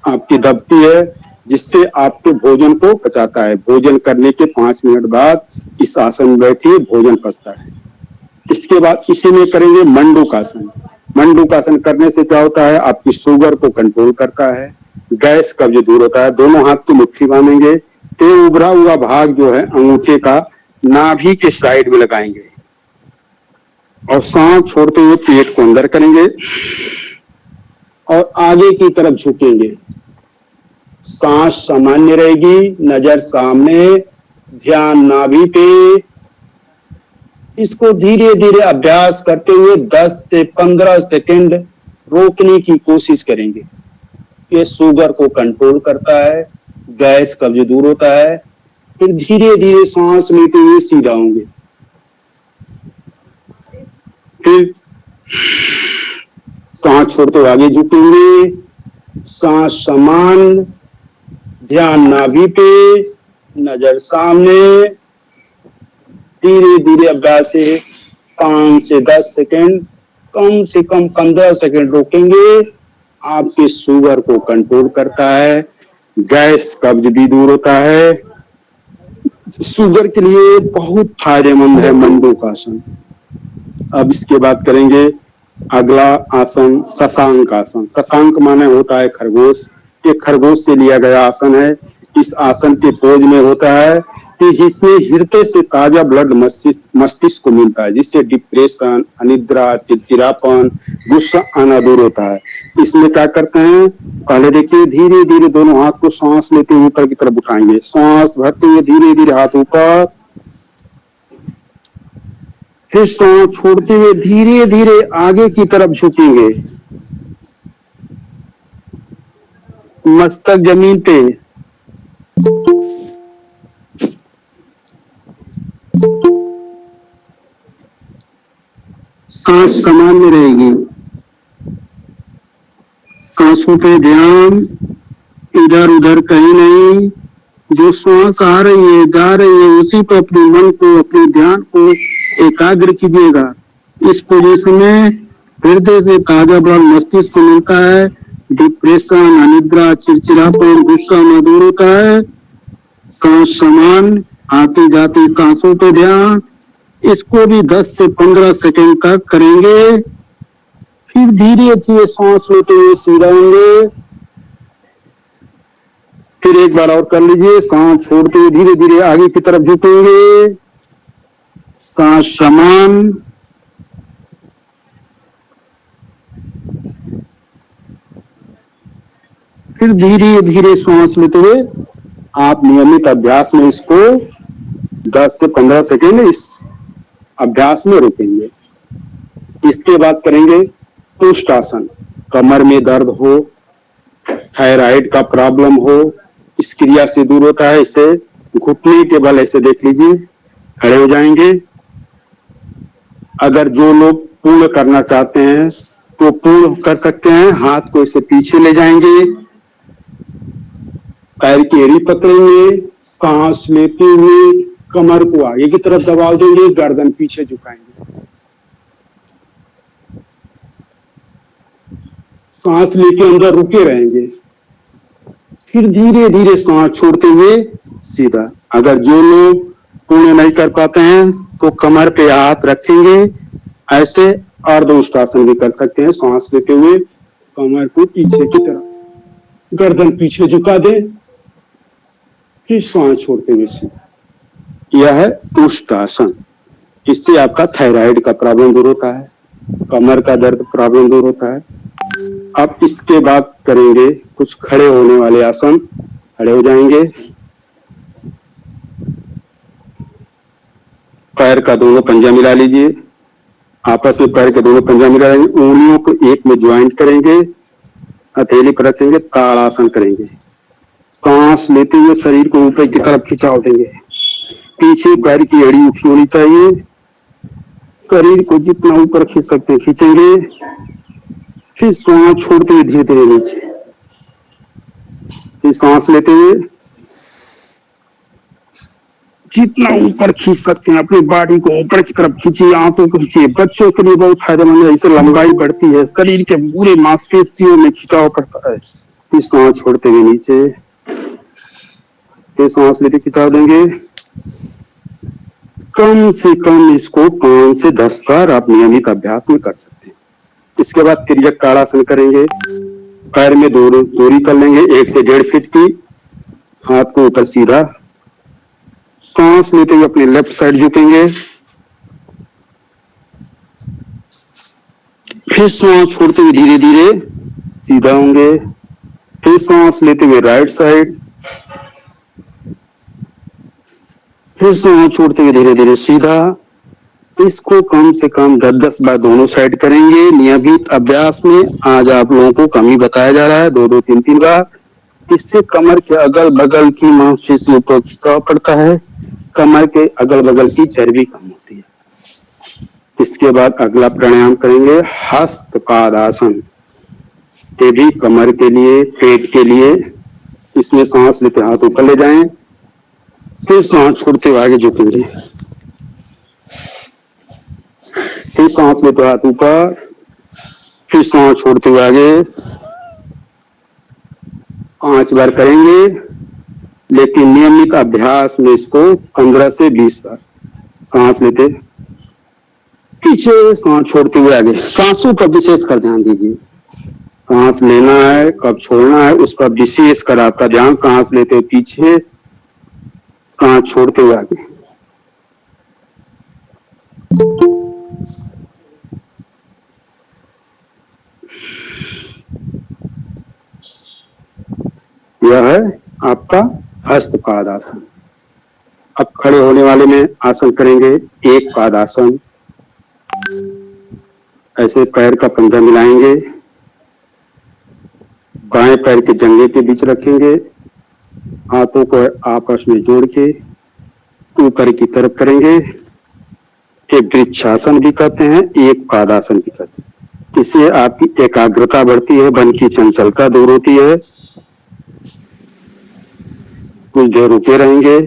आपकी दबती है, जिससे आपके भोजन को पचाता है। भोजन करने के 5 मिनट बाद इस आसन में बैठिए, भोजन पचता है। इसके बाद इसी में करेंगे मंडूकासन। मंडूकासन करने से क्या होता है, आपकी शुगर को कंट्रोल करता है, गैस कब्ज दूर होता है। दोनों हाथ की मुट्ठी बांधेंगे, ते उभरा हुआ भाग जो है अंगूठे का नाभि के साइड में लगाएंगे और सांस छोड़ते हुए पेट को अंदर करेंगे और आगे की तरफ झुकेंगे। सांस सामान्य रहेगी, नजर सामने, ध्यान नाभि पे। इसको धीरे धीरे अभ्यास करते हुए 10 से 15 सेकंड रोकने की कोशिश करेंगे। ये शुगर को कंट्रोल करता है, गैस कब्ज दूर होता है। फिर धीरे धीरे सांस लेते हुए सीधा होंगे। फिर सांस छोड़ते हुए आगे झुकेंगे, सांस समान, ध्यान नाभि पे, नजर सामने। धीरे धीरे अभ्यास से 5 से 10 सेकंड, कम से कम 15 सेकंड रोकेंगे। आपके शुगर को कंट्रोल करता है, गैस कब्ज भी दूर होता है। शुगर के लिए बहुत फायदेमंद है मंडूकासन। अब इसके बाद करेंगे अगला आसन शशांक आसन। शशांक माने होता है खरगोश। ये खरगोश से लिया गया आसन है। इस आसन के पोज में होता है कि इसमें हृदय से ताजा ब्लड मस्तिष्क को मिलता है, जिससे डिप्रेशन, अनिद्रा, चिड़चिड़ापन, गुस्सा आना दूर होता है। इसमें क्या करते हैं, पहले देखिए धीरे धीरे दोनों हाथ को सांस लेते हुए ऊपर की तरफ उठाएंगे। सांस भरते हुए धीरे धीरे हाथ ऊपर, फिर सांस छोड़ते हुए धीरे धीरे आगे की तरफ झुकेंगे, मस्तक जमीन पे। सांस सामान्य रहेगी, सांसों पे ध्यान, इधर उधर कहीं नहीं। जो सांस आ रही है जा रही है उसी पर अपने मन को, अपने ध्यान को एकाग्र कीजिएगा। इस पोजीशन में हृदय से ताजा ब्लड मस्तिष्क को मिलता है, डिप्रेशन, अनिद्रा, चिड़चिड़ापन, गुस्सा न दूर होता है। सांस समान, आते जाते सांसों पे ध्यान। इसको भी 10 से 15 सेकंड तक करेंगे। फिर धीरे धीरे सांस लेते हुए सीधा होंगे। फिर एक बार और कर लीजिए। सांस छोड़ते हुए धीरे धीरे आगे की तरफ झुकेंगे, सांस समान। फिर धीरे धीरे सांस लेते हुए आप नियमित अभ्यास में इसको 10 से 15 सेकंड इस अभ्यास में रुकेंगे। इसके बाद करेंगे कुष्ठ आसन। कमर में दर्द हो, थायराइड का प्रॉब्लम हो, इस क्रिया से दूर होता है। इसे घुटने के बल ऐसे देख लीजिए, खड़े हो जाएंगे। अगर जो लोग पूर्ण करना चाहते हैं तो पूर्ण कर सकते हैं। हाथ को ऐसे पीछे ले जाएंगे, पैर की एड़ी पकड़ेंगे, सांस लेते हुए कमर को आगे की तरफ दबा देंगे, गर्दन पीछे झुकाएंगे। सांस लेके अंदर रुके रहेंगे। फिर धीरे धीरे सांस छोड़ते हुए सीधा। अगर जो लोग पूर्ण नहीं कर पाते हैं तो कमर पे हाथ रखेंगे, ऐसे अर्ध उष्टासन भी कर सकते हैं। सांस लेते हुए कमर को पीछे की तरफ, गर्दन पीछे झुका दे, फिर सांस छोड़ते हुए सीधा। यह है उष्टासन। इससे आपका थायराइड का प्रॉब्लम दूर होता है, कमर का दर्द प्रॉब्लम दूर होता है। अब इसके बाद करेंगे कुछ खड़े होने वाले आसन। खड़े हो जाएंगे, पैर का दोनों पंजा मिला लीजिए, आपस में पैर के दोनों पंजा मिला लेंगे, उंगलियों को एक में ज्वाइंट करेंगे, हथेली पर रखेंगे, ताड़ासन करेंगे। सांस लेते हुए शरीर को ऊपर की तरफ खिंचाव देंगे। पीछे पैर की एड़ी उठी होनी चाहिए। शरीर को जितना ऊपर खींच सकते हैं खींचेंगे। फिर सांस छोड़ते हुए धीरे धीरे नीचे। फिर सांस लेते हुए जितना ऊपर खींच सकते हैं अपनी बॉडी को ऊपर की तरफ खींचिए, आंखों को खींचिए। बच्चों के लिए बहुत फायदेमंद है, इससे लंबाई बढ़ती है, शरीर के पूरे मांसपेशियों में खिंचाव पड़ता है। फिर सांस छोड़ते हुए नीचे, फिर सांस लेते खिंचाव देंगे। कम से कम इसको 5 से 10 बार आप नियमित अभ्यास में कर सकते हैं। इसके बाद तिर्यक ताड़ासन करेंगे। पैर में दूरी कर लेंगे 1 से 1.5 फीट की, हाथ को ऊपर सीधा। सांस लेते हुए अपने लेफ्ट साइड झुकेंगे। फिर सांस छोड़ते हुए धीरे धीरे सीधा होंगे। फिर सांस लेते हुए राइट साइड, फिर सांस छोड़ते हुए धीरे धीरे सीधा। इसको कम से कम 10-10 बार दोनों साइड करेंगे। नियमित अभ्यास में आज आप लोगों को कम ही बताया जा रहा है, 2-2 3-3 बार। इससे कमर के अगल बगल की मांसपेशियों को खिंचाव पड़ता है, कमर के अगल बगल की चर्बी कम होती है। इसके बाद अगला प्राणायाम करेंगे हस्तपादासन। ये भी कमर के लिए, पेट के लिए। इसमें सांस लेते हाथ ऊपर ले जाएं, फिर सांस छोड़ते हुए आगे झुकेंगे, फिर सांस लेते हाथ ऊपर, फिर सांस छोड़ते हुए आगे। 5 बार करेंगे, लेकिन नियमित अभ्यास में इसको 15 से 20 बार। सांस लेते पीछे, सांस छोड़ते हुए आगे। सांसों पर विशेष कर ध्यान दीजिए, सांस लेना है कब छोड़ना है उस पर विशेष कर आपका ध्यान। सांस लेते हुए पीछे, सांस छोड़ते हुए आगे। यह है आपका हस्तपादासन। अब खड़े होने वाले में आसन करेंगे एक पादासन। ऐसे पैर का पंजा मिलाएंगे, बाएं पैर के जंघे के बीच रखेंगे, हाथों को आपस में जोड़ के ऊपर की तरफ करेंगे। एक वृक्षासन भी कहते हैं, एक पादासन भी कहते हैं। इससे आपकी एकाग्रता बढ़ती है, मन की चंचलता दूर होती है। कुछ देर रुके रहेंगे,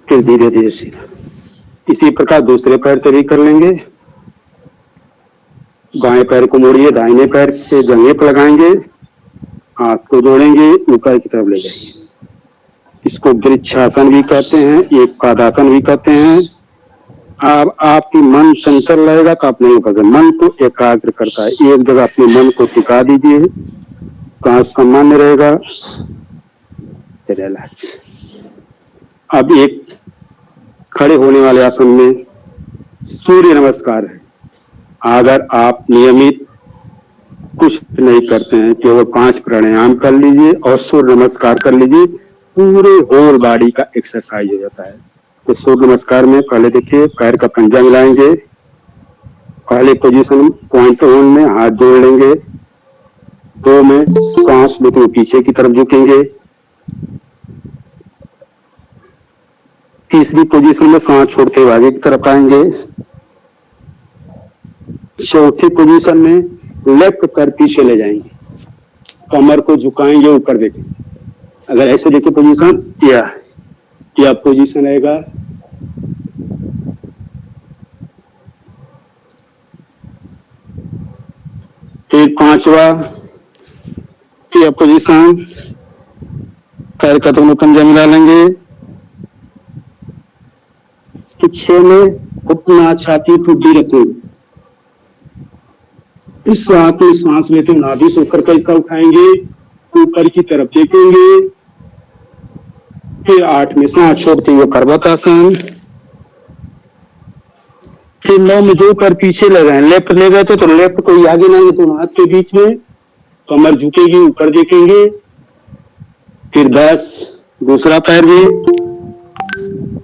फिर धीरे धीरे सीधा। इसी प्रकार दूसरे पैर से भी कर लेंगे। बाएं पैर को मोड़िए, दाहिने पैर के जंघे पर लगाएंगे, हाथ को जोड़ेंगे, ऊपर की तरफ ले जाएंगे। इसको वृक्षासन भी कहते हैं, एक पादासन भी कहते हैं। अब आपकी मन चंचल रहेगा तो आप नहीं कर सकते। मन को एकाग्र करता है, एक जगह अपने मन को टिका दीजिए, सांस सामान्य रहेगा। रिलैक्स। अब एक खड़े होने वाले आसन में सूर्य नमस्कार है। अगर आप नियमित कुछ नहीं करते हैं, केवल 5 प्राणायाम कर लीजिए और सूर्य नमस्कार कर लीजिए, पूरे होल बॉडी का एक्सरसाइज हो जाता है। तो सूर्य नमस्कार में पहले देखिए, पैर का पंजा मिलाएंगे, पहले पोजीशन पॉइंट वन में हाथ जोड़ लेंगे, 2 में सांस लेते हुए पीछे की तरफ झुकेंगे, तीसरी पोजीशन में सांस छोड़ते हुए आगे की तरफ आएंगे, चौथी पोजीशन में लेफ्ट पैर पीछे ले जाएंगे, कमर को झुकाएंगे, ऊपर देखेंगे। अगर ऐसे देखिए पोजीशन, यह पोजीशन रहेगा। फिर 5वां यह पोजीशन, पैर का दोनों पंजा मिला लेंगे। 6 में घुटना छाती ठुड्डी रखेंगे। इस हाथ में सांस लेते हुए नाभि से ऊपर कैसा उठाएंगे, ऊपर की तरफ देखेंगे। फिर 8 में सांस छोड़ते हुए पर्वतासन। फिर 9 में जो पैर पीछे ले गए, लेफ्ट ले गए थे तो लेफ्ट को आगे लाएंगे, तो हाथ के बीच में कमर झुकेगी, ऊपर देखेंगे। फिर 10 दूसरा पैर भी,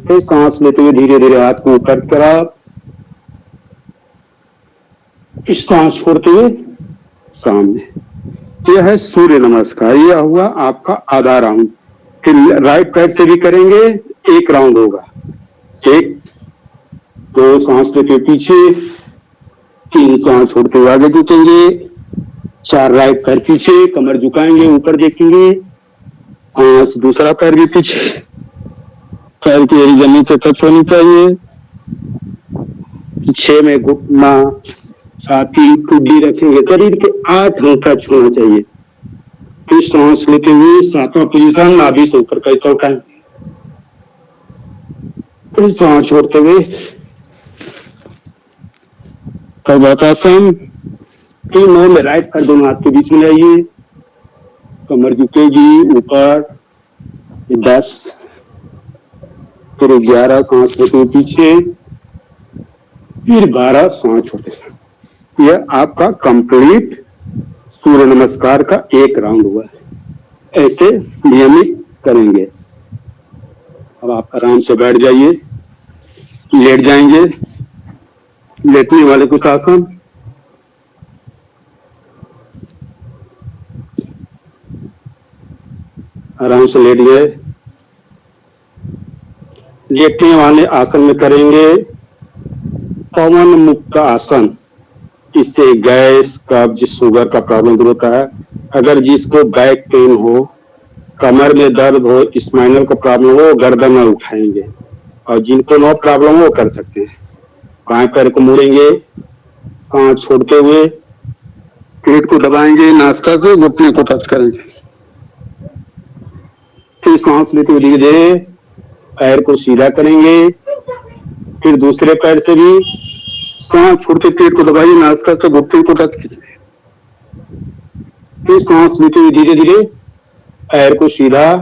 फिर सांस लेते हुए धीरे धीरे हाथ को ऊपर करा, फिर सांस छोड़ते हुए सामने। यह है सूर्य नमस्कार। यह हुआ आपका आधा राउंड। फिर राइट पैर से भी करेंगे, 1 राउंड होगा। 1 2 सांस लेते हुए पीछे, 3 सांस छोड़ते हुए आगे झुकेंगे, 4 राइट पैर पीछे, कमर झुकाएंगे, ऊपर देखेंगे, 5 दूसरा पैर भी पीछे, पैर की एड़ी जमीन से टच होनी चाहिए। 6 में घुटना छाती ठुड्डी रखेंगे, शरीर के 8 अंग टच होना चाहिए। फिर सांस लेते हुए 7वां पोजीशन, नाभि से ऊपर कैसा उठाएं, फिर सांस छोड़ते हुए पर्वतासन। फिर 9 में राइट पैर दोनों हाथ के बीच में लाइए, कमर झुकेगी ऊपर। 10 फिर 11 सांस लेते हुए पीछे, फिर 12 सांस छोड़ते साथ। यह आपका कंप्लीट सूर्य नमस्कार का 1 राउंड हुआ है। ऐसे नियमित करेंगे। अब आप आराम से बैठ जाइए, लेट जाएंगे। लेटने वाले कुछ आसन। आराम से लेट गए। लेटने वाले आसन में करेंगे पवन मुक्त आसन। इससे गैस, कब्ज, शुगर का प्रॉब्लम दूर होता है। अगर जिसको बैक पेन हो, कमर में दर्द हो, स्पाइनल का प्रॉब्लम हो, गर्दन में उठाएंगे। और जिनको नो प्रॉब्लम हो वो कर सकते हैं। बाएं पैर को मोड़ेंगे, सांस छोड़ते हुए पेट को दबाएंगे, नासिका से घुटने को टच करेंगे। फिर सांस लेते हुए धीरे धीरे पैर को सीधा करेंगे। फिर दूसरे पैर से भी सांस छोड़ते पेट को दबाइए, नासिका से घुटने को टच कीजिए। फिर सांस लेते हुए धीरे धीरे पैर को सीधा।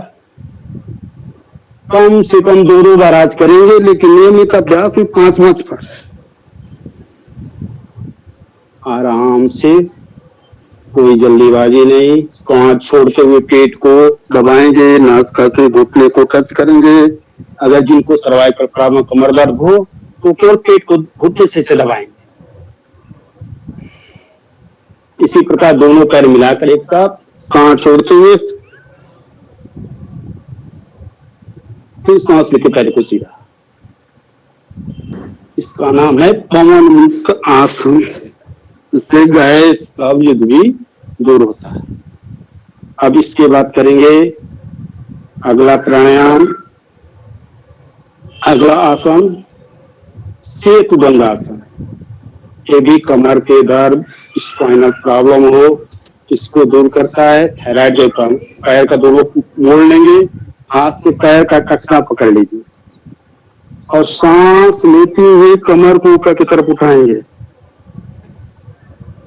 कम से कम 2 बार आज करेंगे, लेकिन नियमित अभ्यास में 5 पर। आराम से, कोई जल्दीबाजी नहीं। सांस छोड़ते हुए पेट को दबाएंगे, नासिका से घुटने को टच करेंगे। अगर जिनको सर्वाइकल प्रॉब्लम, कमर दर्द हो, तो केवल पेट को घुटने से दबाएंगे। इसी प्रकार दोनों पैर मिलाकर एक साथ सांस छोड़ते हुए फिर सांस लेते पैर को सीधा। इसका नाम है पवन मुक्त आसन। इससे गैस, कब्ज भी दूर होता है। अब इसके बाद करेंगे अगला प्राणायाम, अगला आसन सेतुबंध आसन। ये भी कमर के दर्द, स्पाइनल प्रॉब्लम हो, इसको दूर करता है। थायराइड के प्रॉब्लम, पैर का दोनों मोड़ लेंगे, हाथ से पैर का कटना पकड़ लीजिए और सांस लेते हुए कमर को ऊपर की तरफ उठाएंगे।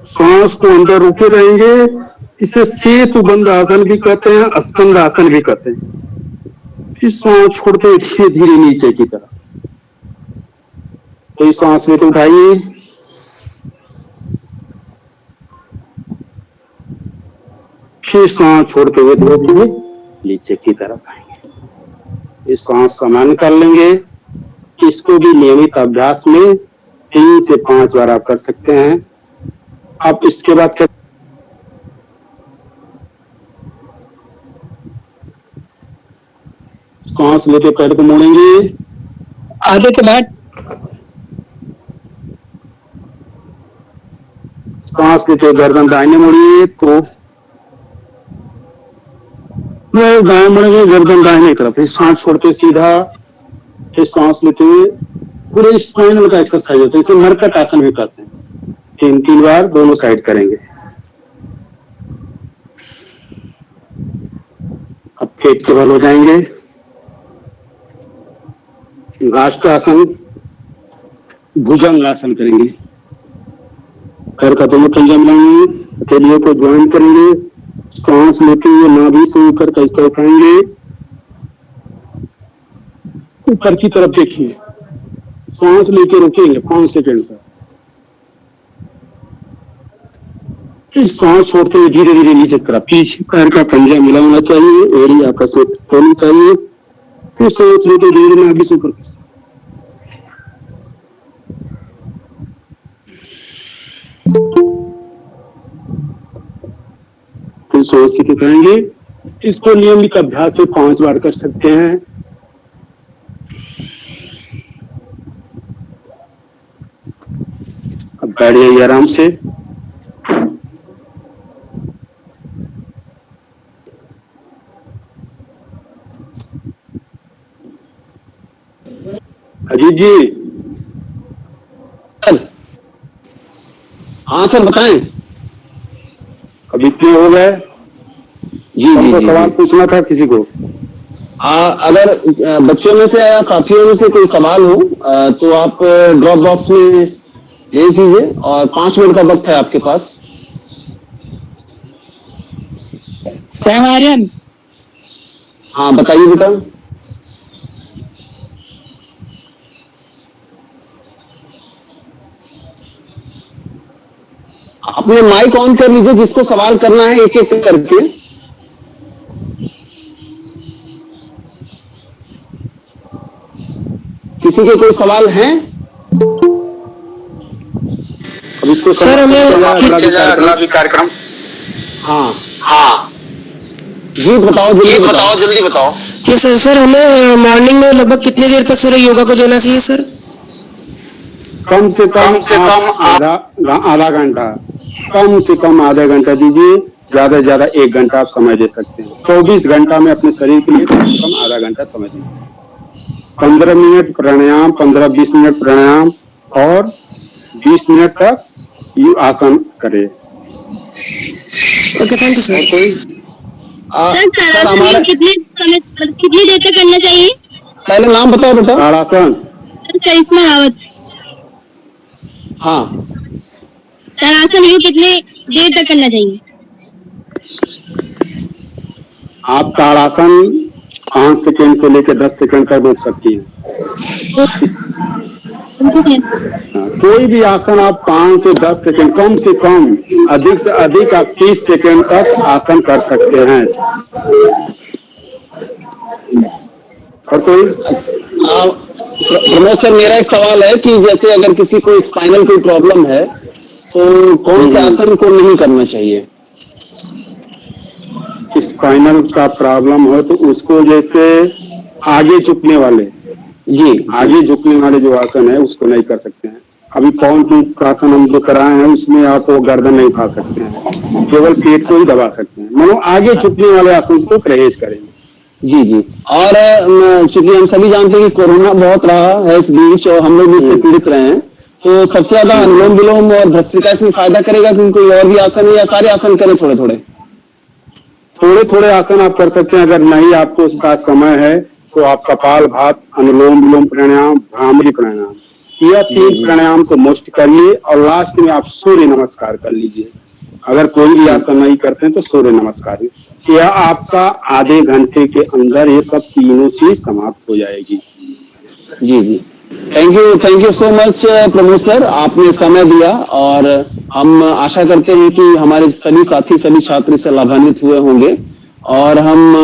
सांस को अंदर रुके रहेंगे। इसे सेतुबंध आसन भी कहते हैं, स्कंद आसन भी कहते हैं। फिर सांस छोड़ते हुए धीरे धीरे नीचे की तरफ। तो सांस लेते उठाइए, फिर सांस छोड़ते हुए धीरे धीरे नीचे की तरफ आएंगे। इस सांस सामान्य कर लेंगे। इसको भी नियमित अभ्यास में 3 से 5 बार आप कर सकते हैं। अब इसके बाद सांस लेते पैर को मोड़ेंगे, आधे के बाद सांस लेते गर्दन दाहिने मोड़िए, तो दाएं मुड़ेंगे, गर्दन दाहिने तरफ। फिर सांस छोड़ते सीधा, फिर सांस लेते हुए पूरे स्पाइनल का एक्सरसाइज होता है। इसे मरकट आसन भी कहते हैं। 3 बार दोनों साइड करेंगे। अब पेट के बल हो जाएंगे। लास्ट आसन भुजंग आसन करेंगे। पैर का दोनों पंजा मिलाएंगे, हथेलियों को ज्वाइन करेंगे। सांस लेते हुए नाभि से ऊपर का हिस्सा उठाएंगे, ऊपर की तरफ देखिए। सांस लेके रुकेंगे 5 सेकंड तक। फिर सांस छोड़ते हुए धीरे धीरे नीचे की तरफ। पीछे पैर का पंजा मिला होना चाहिए, एड़ी आपस में होनी चाहिए। फिर सांस लेते धीरे धीरे नाभि से ऊपर। फिर सांस की दिखाएंगे। इसको नियमित अभ्यास से 5 बार कर सकते हैं। अब बैठ जाइए आराम से। अजीत जी। हाँ सर बताएं। अब इतने हो गए। जी जी जी सवाल पूछना था किसी को। अगर बच्चों में से या साथियों में से कोई सवाल हो तो आप ड्रॉप बॉक्स में भेज दीजिए और 5 मिनट का वक्त है आपके पास। सैम आर्यन। हाँ बताइए बेटा। अपने माइक ऑन कर लीजिए, जिसको सवाल करना है एक एक करके। किसी के कोई सवाल हैं? अब इसको सर, हमें अगला भी कार्यक्रम। हाँ हाँ जी, बताओ जल्दी बताओ। ये सर हमें मॉर्निंग में लगभग कितनी देर तक सर योगा को देना चाहिए सर? कम से कम आधा घंटा, कम से कम आधा घंटा दीजिए, ज्यादा से ज्यादा 1 घंटा आप समय दे सकते हैं। 24 घंटा में अपने शरीर के लिए कम से कम आधा घंटा समय दीजिए। 15 मिनट प्राणायाम, 15-20 मिनट प्राणायाम और 20 मिनट तक आसन करे। Okay, thank you sir. कोई सर हमारा कितनी देर तक करना चाहिए? पहले नाम बताओ बेटा। ताड़ासन। करिश्मा रावत। हाँ, ताड़ासन यू कितने देर तक करना चाहिए? आप ताड़ासन 5 सेकंड से लेकर 10 सेकंड तक रोक सकती हैं। कोई भी आसन आप 5 से 10 सेकंड, कम से कम, अधिक से अधिक आप 30 सेकंड तक आसन कर सकते हैं। और कोई प्रमोद सर, मेरा एक सवाल है कि जैसे अगर किसी को स्पाइनल कोई प्रॉब्लम है तो कौन से आसन को नहीं करना चाहिए? स्पाइनल का प्रॉब्लम हो तो उसको जैसे आगे झुकने वाले जो आसन है उसको नहीं कर सकते हैं। अभी पवन का आसन हम जो कराए हैं उसमें आप वो गर्दन नहीं उठा सकते हैं, केवल पेट को ही दबा सकते हैं। मानो आगे झुकने वाले आसन को परहेज करेंगे। जी। और चूंकि हम सभी जानते हैं कि कोरोना बहुत रहा है इस बीच और हम लोग भी इससे पीड़ित रहे हैं, तो सबसे ज्यादा अनुलोम विलोम और भस्त्रिका इसमें फायदा करेगा, क्योंकि कोई और भी आसन है या सारे आसन करें? थोड़े आसन आप कर सकते हैं। अगर नहीं आपको उसके पास समय है तो आप कपाल भात, अनुलोम विलोम प्राणायाम, भ्रामरी प्राणायाम, यह 3 प्राणायाम को मोस्ट करिए और लास्ट में आप सूर्य नमस्कार कर लीजिए। अगर कोई भी आसन नहीं करते हैं तो सूर्य नमस्कार, यह आपका आधे घंटे के अंदर ये सब तीनों चीज समाप्त हो जाएगी। जी। Thank you so much Pramod sir, आपने समय दिया और हम आशा करते हैं कि हमारे सभी साथी, सभी छात्र इससे लाभान्वित हुए होंगे। और हम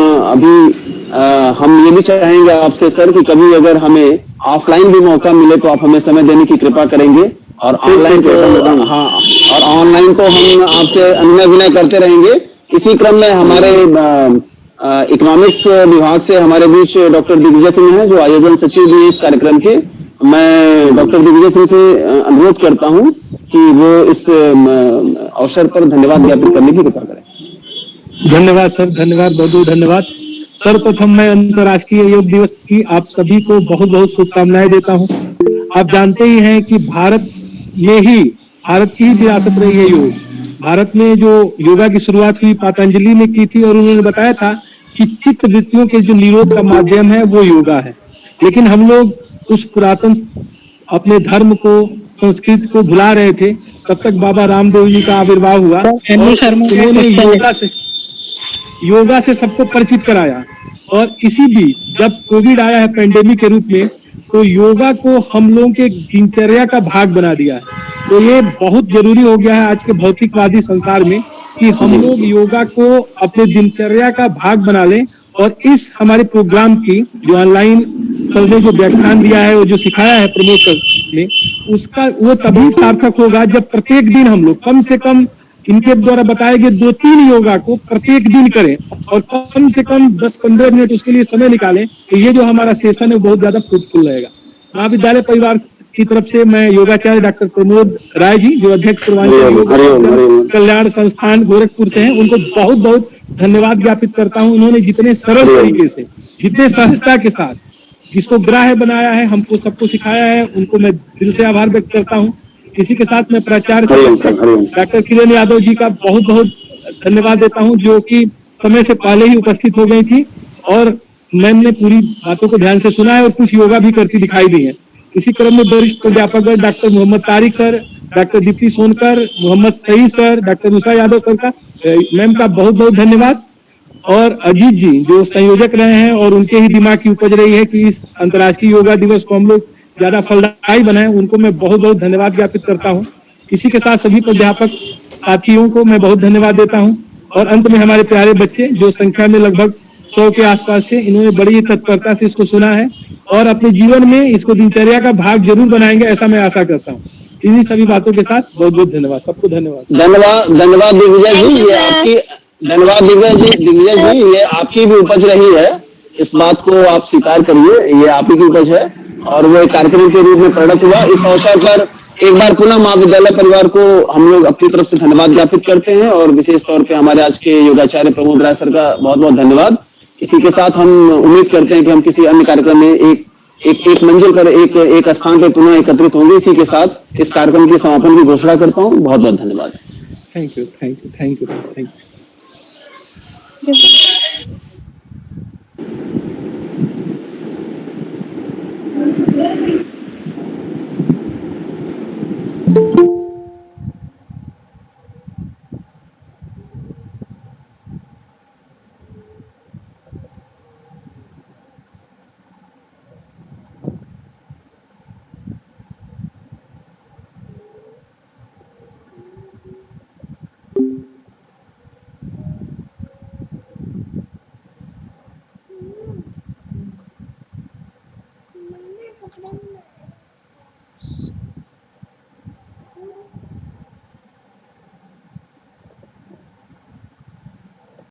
ये भी चाहेंगे आपसे सर कि कभी अगर हमें ऑफलाइन भी मौका मिले तो आप हमें समय देने की कृपा करेंगे। और ऑनलाइन तो ऑनलाइन तो हम आपसे अनुनय विनय करते रहेंगे। इसी क्रम में हमारे इकोनॉमिक्स विभाग से हमारे बीच डॉक्टर दिग्विजय सिंह हैं, जो आयोजन सचिव भी है इस कार्यक्रम के। मैं डॉक्टर दिग्विजय सिंह से अनुरोध करता हूं कि वो इस अवसर पर धन्यवाद ज्ञापित करने की कृपा करें। धन्यवाद सर, धन्यवाद, बहुत बहुत धन्यवाद। सर्वप्रथम मैं अंतर्राष्ट्रीय योग दिवस की आप सभी को बहुत बहुत शुभकामनाएं देता हूं। आप जानते ही हैं कि भारत की ही विरासत रही है योग। भारत में जो योगा की शुरुआत हुई पतंजलि ने की थी और उन्होंने बताया था कि चित्त वृत्तियों के जो निरोध का माध्यम है वो योगा है। लेकिन हम लोग उस पुरातन अपने धर्म को, संस्कृति को भुला रहे थे। तब तक बाबा रामदेव जी का आविर्भाव हुआ और उन्होंने योगा से सबको परिचित कराया। और इसी बीच जब कोविड आया है पेंडेमिक के रूप में, तो योगा को हम लोगों के दिनचर्या का भाग बना दिया है। तो ये बहुत जरूरी हो गया है आज के भौतिकवादी संसार में कि हम लोग योगा को अपने दिनचर्या का भाग बना लें। और इस हमारे प्रोग्राम की जो ऑनलाइन सर ने जो व्याख्यान दिया है, वो जो सिखाया है प्रमोद सर ने, उसका वो तभी सार्थक होगा जब प्रत्येक दिन हम लोग कम से कम इनके द्वारा बताए गए 2-3 योगा को प्रत्येक दिन करें और कम से कम 10-15 मिनट उसके लिए समय निकालें। तो ये जो हमारा सेशन है बहुत ज्यादा फ्रूटफुल रहेगा। महाविद्यालय परिवार की तरफ से मैं योगाचार्य डॉक्टर प्रमोद राय जी, जो अध्यक्ष पूर्वांचल कल्याण संस्थान गोरखपुर से हैं, उनको बहुत बहुत धन्यवाद ज्ञापित करता हूं। उन्होंने जितने सरल तरीके से, जितने सहजता के साथ जिसको ग्राह्य बनाया है, हमको सबको सिखाया है, उनको मैं दिल से आभार व्यक्त करता हूं। इसी के साथ मैं प्राचार्य डॉक्टर किरण यादव जी का बहुत बहुत धन्यवाद देता हूं, जो कि समय से पहले ही उपस्थित हो गई थी और मैंने पूरी बातों को ध्यान से सुना है और कुछ योगा भी करती दिखाई दी है। इसी क्रम में वरिष्ठ प्राध्यापक doctor Mohammad Tariq sir, doctor Deepti Sonkar, Mohammad Saeed sir, doctor Usha Yadav sir का, मैम का बहुत बहुत धन्यवाद। और अजीत जी जो संयोजक रहे हैं और उनके ही दिमाग की उपज रही है कि इस अंतर्राष्ट्रीय योगा दिवस को हम लोग ज्यादा फलदायी बनाए, उनको मैं बहुत बहुत धन्यवाद ज्ञापित करता हूँ। इसी के साथ सभी प्राध्यापक साथियों को मैं बहुत धन्यवाद देता हूँ। और अंत में हमारे प्यारे बच्चे जो संख्या में लगभग 100 के आसपास थे। इन्होंने बड़ी तत्परता से इसको सुना है और अपने जीवन में इसको दिनचर्या का भाग जरूर बनाएंगे, ऐसा मैं आशा करता हूँ। इन्हीं सभी बातों के साथ बहुत बहुत धन्यवाद, सबको धन्यवाद। धन्यवाद दिग्विजय जी, ये आपकी धन्यवाद दिग्विजय जी, ये आपकी भी उपज रही है। इस बात को आप स्वीकार करिए, ये आप ही की उपज है और वो एक कार्यक्रम के रूप में परिणत हुआ। इस अवसर पर एक बार पुनः महाविद्यालय परिवार को हम लोग अपनी तरफ से धन्यवाद ज्ञापित करते हैं और विशेष तौर पे हमारे आज के योगाचार्य प्रमोद राय सर का बहुत बहुत धन्यवाद। इसी के साथ हम उम्मीद करते हैं कि हम किसी अन्य कार्यक्रम में एक मंजिल पर एक स्थान पर पुनः एकत्रित होंगे। इसी के साथ इस कार्यक्रम के समापन की घोषणा करता हूँ। बहुत बहुत धन्यवाद। Thank you, thank you, thank you, thank you.